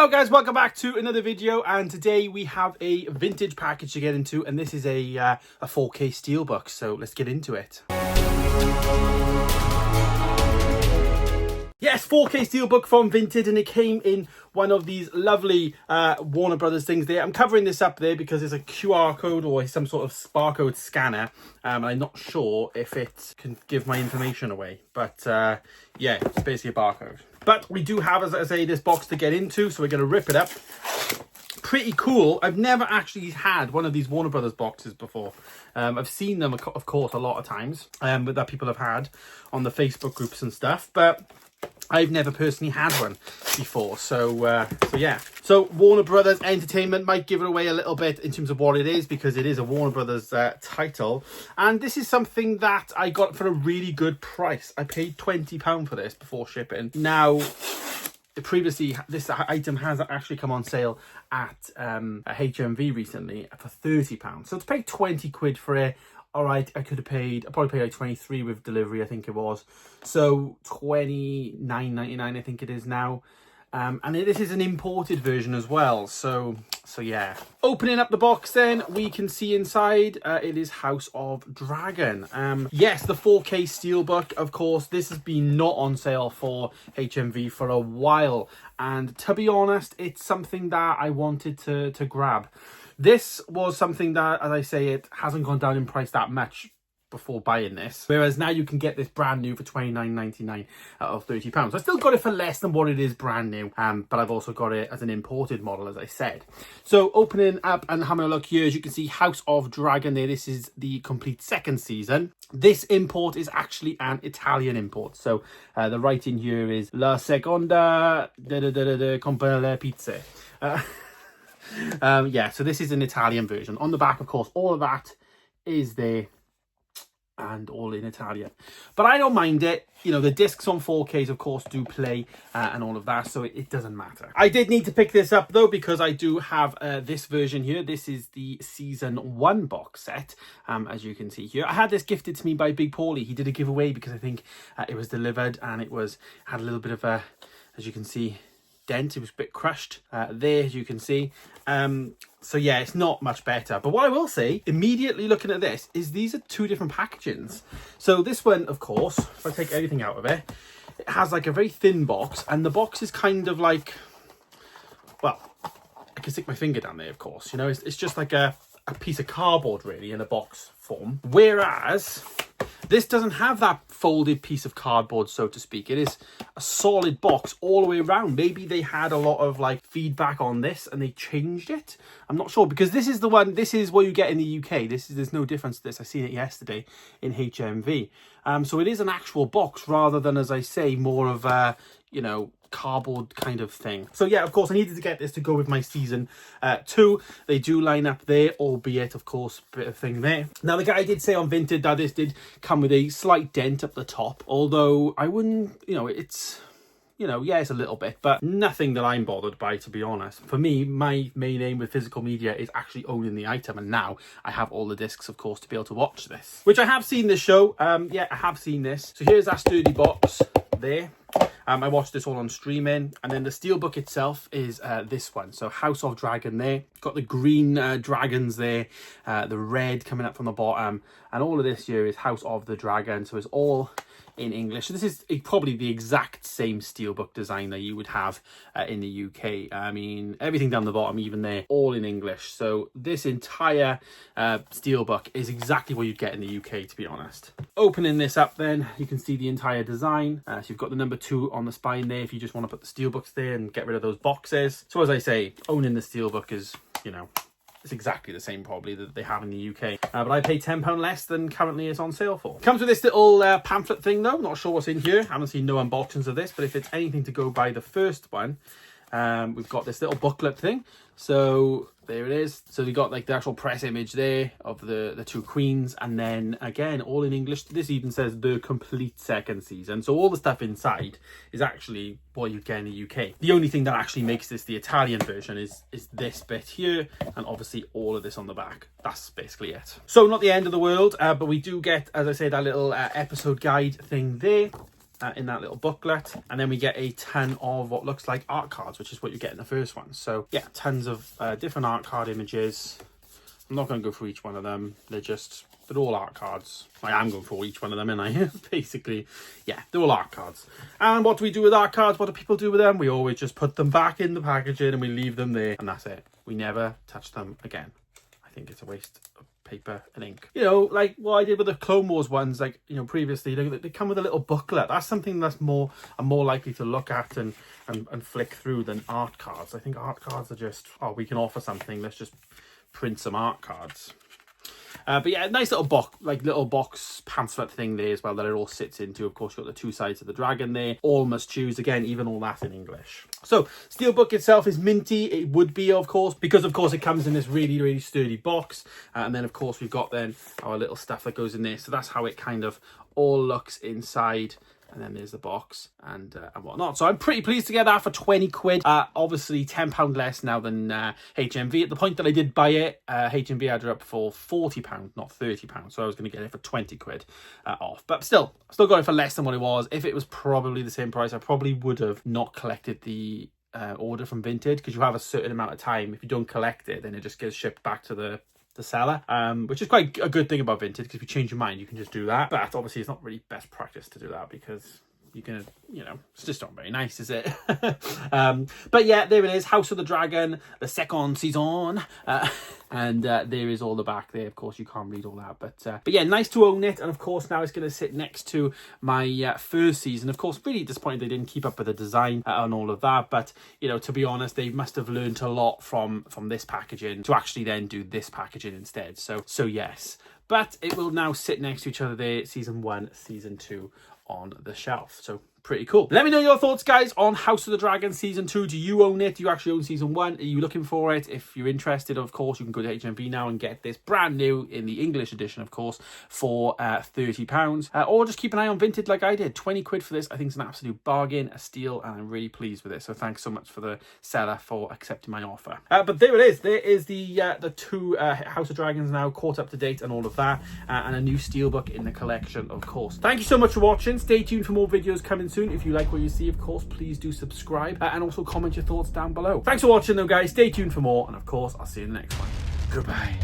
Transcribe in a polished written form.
Hello guys, welcome back to another video, and today we have a vintage package to get into, and this is a 4K Steelbook, so let's get into it. Yes, 4K Steelbook from Vinted, and it came in one of these lovely Warner Brothers things there. I'm covering this up there because it's a QR code or some sort of barcode scanner. I'm not sure if it can give my information away, but yeah, it's basically a barcode. But we do have, as I say, this box to get into, so we're going to rip it up. Pretty cool. I've never actually had one of these Warner Brothers boxes before. I've seen them, of course, a lot of times, but that people have had on the Facebook groups and stuff, but I've never personally had one before, so yeah. So Warner Brothers Entertainment might give it away a little bit in terms of what it is, because it is a Warner Brothers title, and this is something that I got for a really good price. I paid £20 for this before shipping. Now, previously, this item has actually come on sale at HMV recently for £30. So to pay 20 quid for it, all right, I probably paid like 23 with delivery, I think it was. So 29.99, I think it is now. And this is an imported version as well. So yeah. Opening up the box then, we can see inside, it is House of Dragon. Yes, the 4K Steelbook, of course. This has been not on sale for HMV for a while. And to be honest, it's something that I wanted to grab. This was something that, as I say, it hasn't gone down in price that much before buying this. Whereas now you can get this brand new for £29.99 out of £30. I still got it for less than what it is brand new, but I've also got it as an imported model, as I said. So opening up and having a look here, as you can see, House of Dragon there. This is the complete second season. This import is actually an Italian import. So the writing here is La Seconda Compagnia Pizza. Yeah, so this is an Italian version. On the back, of course, all of that is there and all in Italian. But I don't mind it. You know, the discs on 4Ks, of course, do play and all of that, so it doesn't matter. I did need to pick this up, though, because I do have this version here. This is the Season 1 box set, as you can see here. I had this gifted to me by Big Paulie. He did a giveaway because I think it was delivered, and it had a little bit of a, as you can see, dent. It was a bit crushed there, as you can see. So yeah, it's not much better. But what I will say, immediately looking at this, is these are two different packagings. So this one, of course, if I take everything out of it, it has like a very thin box, and the box is kind of like, well, I can stick my finger down there, of course. You know, it's just like a piece of cardboard, really, in a box form. Whereas this doesn't have that folded piece of cardboard, so to speak. It is a solid box all the way around. Maybe they had a lot of like feedback on this and they changed it. I'm not sure, because this is the one, this is what you get in the UK. There's no difference to this. I seen it yesterday in HMV. So it is an actual box rather than, as I say, more of a, you know, cardboard kind of thing. So yeah, of course, I needed to get this to go with my Season 2. They do line up there, albeit, of course, a bit of thing there. Now, the guy did say on Vinted that this did come with a slight dent up the top, although I wouldn't, you know, it's, you know, yeah, it's a little bit, but nothing that I'm bothered by, to be honest. For me, my main aim with physical media is actually owning the item, and now I have all the discs, of course, to be able to watch this, which I have seen this show. Yeah, I have seen this. So here's that sturdy box there. I watched this all on streaming, and then the Steelbook itself is this one. So House of Dragon there. Got the green dragons there, the red coming up from the bottom, and all of this here is House of the Dragon. So it's all in English. So this is probably the exact same Steelbook design that you would have in the UK. I mean, everything down the bottom, even there, all in English. So this entire Steelbook is exactly what you'd get in the UK, to be honest. Opening this up then, you can see the entire design. So you've got the number 2 on the spine there if you just want to put the Steelbooks there and get rid of those boxes. So as I say, owning the Steelbook is, you know, it's exactly the same probably that they have in the UK. But I paid £10 less than currently it's on sale for. Comes with this little pamphlet thing though. Not sure what's in here. Haven't seen no unboxings of this, but if it's anything to go by the first one, we've got this little booklet thing. So there it is. So we got like the actual press image there of the two queens, and then again all in English. This even says the complete second season, so all the stuff inside is actually what you get in the UK. The only thing that actually makes this the Italian version is this bit here, and obviously all of this on the back. That's basically it. So not the end of the world, but we do get, as I said, that little episode guide thing there. in that little booklet. And then we get a ton of what looks like art cards, which is what you get in the first one. So yeah, tons of different art card images. I'm not going to go through each one of them. They're all art cards. I am going for each one of them, and I basically, yeah, they're all art cards. And what do we do with art cards? What do people do with them? We always just put them back in the packaging and we leave them there, and that's it. We never touch them again. I think it's a waste of paper and ink. You know, like what I did with the Clone Wars ones, like, you know, previously, they come with a little booklet. That's something that's I'm more likely to look at and flick through than art cards. I think art cards are just, oh, we can offer something, let's just print some art cards. But yeah, nice little box pamphlet thing there as well that it all sits into. Of course, you've got the two sides of the dragon there. All must choose, again, even all that in English. So Steelbook itself is minty. It would be, of course, because of course it comes in this really, really sturdy box. And then of course we've got then our little stuff that goes in there. So that's how it kind of all looks inside. And then there's the box and whatnot. So I'm pretty pleased to get that for 20 quid. Obviously £10 less now than HMV. At the point that I did buy it, HMV had it up for £40, not £30. So I was going to get it for 20 quid off. But still got it for less than what it was. If it was probably the same price, I probably would have not collected the order from Vinted, because you have a certain amount of time. If you don't collect it, then it just gets shipped back to the seller, which is quite a good thing about Vinted, because if you change your mind, you can just do that. But obviously it's not really best practice to do that, because you're gonna, you know, it's just not very nice, is it? But yeah, there it is, House of the Dragon, the second season, and there is all the back there. Of course, you can't read all that, but yeah, nice to own it. And of course, now it's going to sit next to my first season. Of course, really disappointed they didn't keep up with the design and all of that. But you know, to be honest, they must have learned a lot from this packaging to actually then do this packaging instead. So yes, but it will now sit next to each other there, season 1, season 2 on the shelf. So pretty cool. Let me know your thoughts, guys, on House of the Dragon season 2. Do you own it? Do you actually own season 1? Are you looking for it? If you're interested, of course, you can go to HMV now and get this brand new in the English edition, of course, for £30, or just keep an eye on Vinted like I did. 20 quid for this. I think it's an absolute bargain, a steal, and I'm really pleased with it. So thanks so much for the seller for accepting my offer. But there it is. There is the two House of Dragons now caught up to date and all of that, and a new Steelbook in the collection, of course. Thank you so much for watching. Stay tuned for more videos coming soon. If you like what you see, of course, please do subscribe, and also comment your thoughts down below. Thanks for watching though, guys. Stay tuned for more, and of course, I'll see you in the next one. Goodbye.